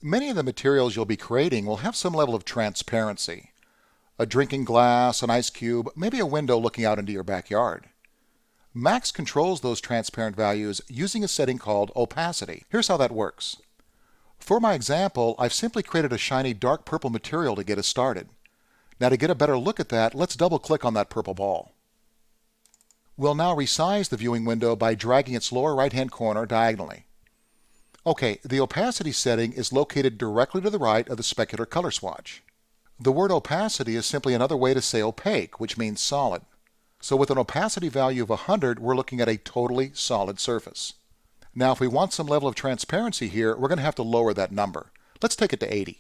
Many of the materials you'll be creating will have some level of transparency. A drinking glass, an ice cube, maybe a window looking out into your backyard. Max controls those transparent values using a setting called opacity. Here's how that works. For my example, I've simply created a shiny dark purple material to get us started. Now to get a better look at that, let's double click on that purple ball. We'll now resize the viewing window by dragging its lower right hand corner diagonally. Okay, the opacity setting is located directly to the right of the specular color swatch. The word opacity is simply another way to say opaque, which means solid. So with an opacity value of 100, we're looking at a totally solid surface. Now if we want some level of transparency here, we're going to have to lower that number. Let's take it to 80.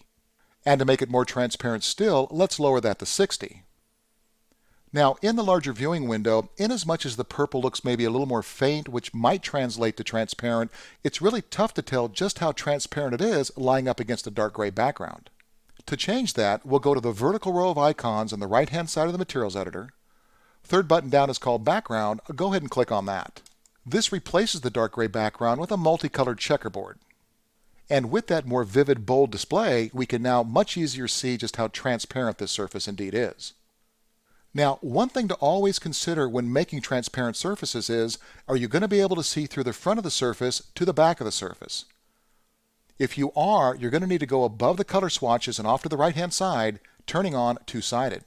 And to make it more transparent still, let's lower that to 60. Now, in the larger viewing window, inasmuch as the purple looks maybe a little more faint, which might translate to transparent, it's really tough to tell just how transparent it is lying up against a dark gray background. To change that, we'll go to the vertical row of icons on the right-hand side of the Materials Editor. Third button down is called Background. Go ahead and click on that. This replaces the dark gray background with a multicolored checkerboard. And with that more vivid, bold display, we can now much easier see just how transparent this surface indeed is. Now, one thing to always consider when making transparent surfaces is, are you going to be able to see through the front of the surface to the back of the surface? If you are, you're going to need to go above the color swatches and off to the right-hand side, turning on two-sided.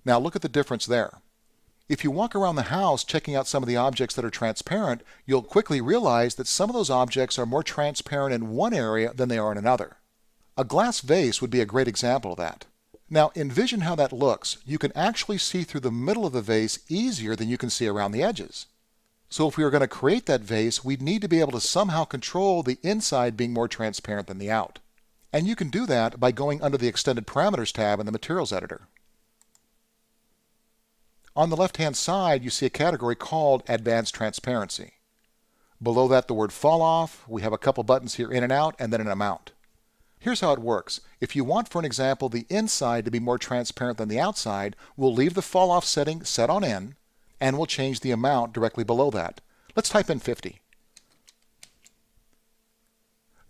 Now look at the difference there. If you walk around the house checking out some of the objects that are transparent, you'll quickly realize that some of those objects are more transparent in one area than they are in another. A glass vase would be a great example of that. Now envision how that looks. You can actually see through the middle of the vase easier than you can see around the edges. So if we were going to create that vase, we'd need to be able to somehow control the inside being more transparent than the out. And you can do that by going under the Extended Parameters tab in the Materials Editor. On the left-hand side, you see a category called Advanced Transparency. Below that, the word Fall Off. We have a couple buttons here, In and Out, and then an amount. Here's how it works. If you want, for an example, the inside to be more transparent than the outside, we'll leave the fall off setting set on in, and we'll change the amount directly below that. Let's type in 50.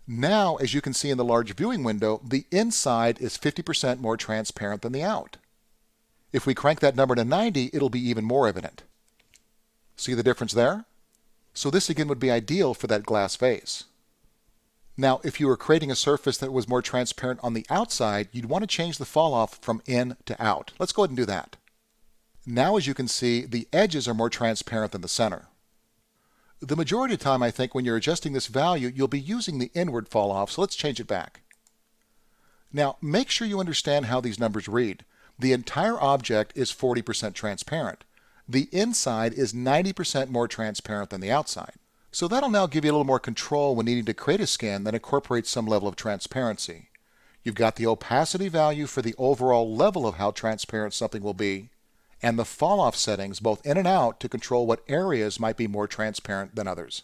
Now, as you can see in the large viewing window, the inside is 50% more transparent than the out. If we crank that number to 90, it'll be even more evident. See the difference there? So this again would be ideal for that glass vase. Now, if you were creating a surface that was more transparent on the outside, you'd want to change the fall off from in to out. Let's go ahead and do that. Now, as you can see, the edges are more transparent than the center. The majority of the time, I think, when you're adjusting this value, you'll be using the inward fall off, so let's change it back. Now, make sure you understand how these numbers read. The entire object is 40% transparent. The inside is 90% more transparent than the outside. So that'll now give you a little more control when needing to create a skin that incorporates some level of transparency. You've got the opacity value for the overall level of how transparent something will be, and the fall-off settings both in and out to control what areas might be more transparent than others.